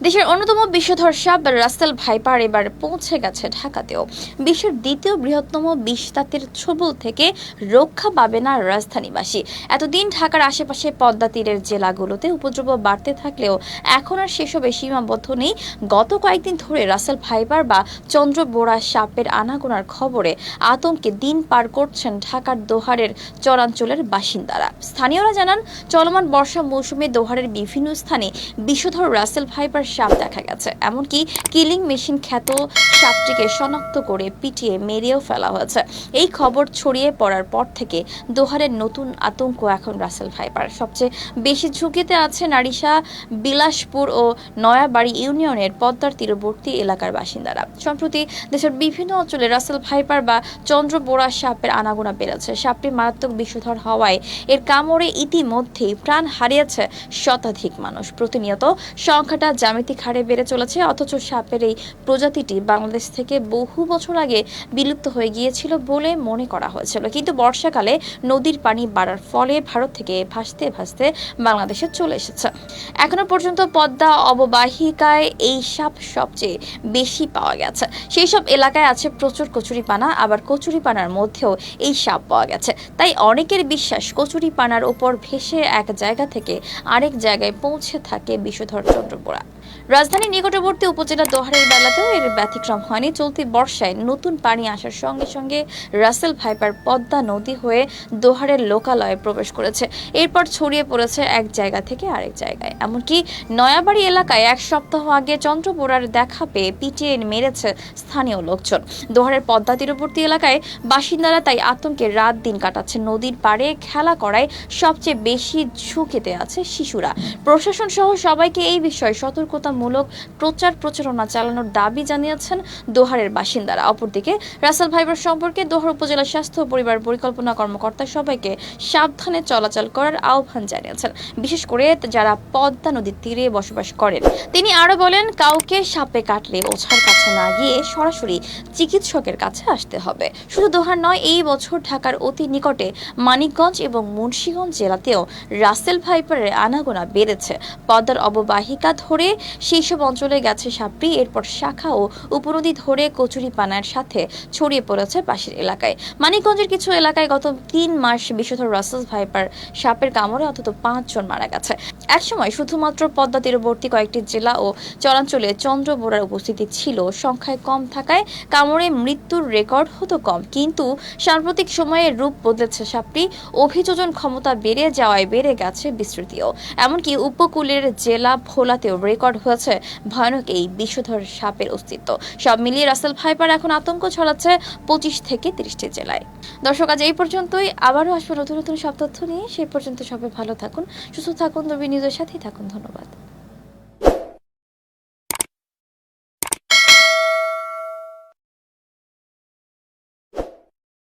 দেশের অন্যতম বিষধর সাপ রাসেল ভাইপার এবার পৌঁছে গেছে ঢাকাতেও। বিশ্বের দ্বিতীয় বৃহত্তম বিষদাঁতের ছোবল থেকে রক্ষা পাবে না রাজধানীবাসী। এতদিন ঢাকার আশেপাশে পদ্মা তীরের জেলাগুলোতে উপদ্রব বাড়তে থাকলেও এখন আর সেসবে সীমাবদ্ধ নেই। গত কয়েকদিন ধরে রাসেল ভাইপার বা চন্দ্রবোরা সাপের আনাগোনার খবরে আতঙ্কে দিন পার করছেন ঢাকার দোহারের চরাঞ্চলের বাসিন্দারা। স্থানীয়রা জানান, চলমান বর্ষা মৌসুমে দোহারের বিভিন্ন স্থানে বিষধর রাসেল ভাইপার সাপ দেখা গেছে। এমনকি কিলিং মেশিন খ্যাত সাপটিকে শনাক্ত করে পিটিয়ে মেরেও ফেলা হয়েছে। এই খবর ছড়িয়ে পড়ার পর থেকে দোহারের নতুন আতঙ্ক এখন রাসেল ভাইপার। সবচেয়ে বেশি ঝুঁকিতে আছে নারিশা, বিলাসপুর ও নয়াবাড়ি ইউনিয়নের পদ্মার তীরবর্তী এলাকার বাসিন্দারা। সম্প্রতি দেশের বিভিন্ন অঞ্চলে রাসেল ভাইপার বা চন্দ্রবোরা সাপের আনাগোনা বেড়েছে। সাপটি মারাত্মক বিষধর হওয়ায় এর কামড়ে ইতিমধ্যেই প্রাণ হারিয়েছে শতাধিক মানুষ। প্রতিনিয়ত সংখ্যাটা জ্যামিতিক হারে বেড়ে চলেছে। অথচ সাপের এই প্রজাতিটি বাংলাদেশ থেকে বহু বছর আগে বিলুপ্ত হয়ে গিয়েছিল বলে মনে করা হয়েছিল, কিন্তু বর্ষাকালে নদীর পানি বাড়ার ফলে ভারত থেকে ভাসতে ভাসতে বাংলাদেশে চলে এসেছে। এখনো পর্যন্ত পদ্মা অববাহিকায় এই সাপ সবচেয়ে বেশি পাওয়া গেছে। সেই সব এলাকায় আছে প্রচুর কচুরিপানা, আবার কচুরিপানার মধ্যেও এই সাপ পাওয়া গেছে। তাই অনেকের বিশ্বাস, কচুরিপানার ওপর ভেসে এক জায়গা থেকে আরেক জায়গায় পৌঁছে থাকে বিষধর চন্দ্রবোরা। রাজধানীর নিকটবর্তী উপজেলা দোহারের বেলাতেও এর ব্যতিক্রম হয়নি। চলতি বর্ষায় নতুন পানি আসার সঙ্গে সঙ্গে রাসেল ভাইপার পদ্মা নদী হয়ে দোহারের লোকালয়ে প্রবেশ করেছে। এরপর ছড়িয়ে পড়েছে এক জায়গা থেকে আরেক জায়গায়। এমনকি নয়াবাড়ি এলাকায় এক সপ্তাহ আগে চন্দ্রবোরার দেখা পেয়ে পিটিয়ে মেরেছে স্থানীয় লোকজন। দোহারের পদ্মা তীরবর্তী এলাকায় বাসিন্দারা তাই আতঙ্কে রাত দিন কাটাচ্ছে। নদীর পাড়ে খেলা করায় সবচেয়ে বেশি ঝুঁকিতে আছে শিশুরা। প্রশাসন সহ সবাইকে এই বিষয়ে সতর্কতামূলক প্রচারণা চালানোর দাবি জানিয়েছেন দোহারের বাসিন্দারা। অপরদিকে রাসেল ভাইপার সম্পর্কে দোহার উপজেলা স্বাস্থ্য ও পরিবার পরিকল্পনা কর্মকর্তা সবাইকে সাবধানে চলাচল করার আহ্বান জানিয়েছেন, বিশেষ করে যারা পদ্মা নদীর তীরে বসবাস করেন। তিনি আরো বলেন, কাউকে সাপে কাটলে ওঝার কাছে না গিয়ে সরাসরি চিকিৎসকের কাছে আসতে হবে। শুধু দোহার নয়, এই বছর ঢাকার অতি নিকটে মানিকগঞ্জ এবং মুন্সিগঞ্জ জেলাতেও রাসেল ভাইপারের আনাগোনা বেড়েছে। পদ্মার অববাহিকা ধরে সেই সব অঞ্চলে গেছে সাপটি। এরপর শাখা ও উপনদী ধরে কচুরিপানার সাথে ছড়িয়ে পড়েছে পাশের এলাকায়। মানিকগঞ্জের কিছু এলাকায় গত 3 মাস বিষধর রাসেল ভাইপার সাপের কামড়ে অন্তত 5 জন মারা গেছে। একসময় শুধুমাত্র পদ্মা তীরবর্তী কয়েকটি জেলা ও চরাঞ্চলে চন্দ্রবোরার উপস্থিতি ছিল। সংখ্যায় কম থাকায় কামড়ে মৃত্যুর রেকর্ড হতো কম, কিন্তু সাম্প্রতিক সময়ে রূপ বদলেছে সাপটি। অভিযোজন ক্ষমতা বেড়ে যাওয়ায় বেড়ে গেছে বিস্তৃতিও। এমনকি উপকূলের জেলা ভোলাতেও রেকর্ড হয়েছে ভয়ানক এই বিষধর সাপের অস্তিত্ব। সব মিলিয়ে রাসেল ভাইপার এখন আতঙ্ক ছড়াচ্ছে 25 থেকে 30টি জেলায়। দর্শক, আজ এই পর্যন্তই। আবারও আসবো নতুন নতুন সব তথ্য নিয়ে। সেই পর্যন্ত সবাই ভালো থাকুন, সুস্থ থাকুন, নিউজের সাথেই থাকুন। ধন্যবাদ।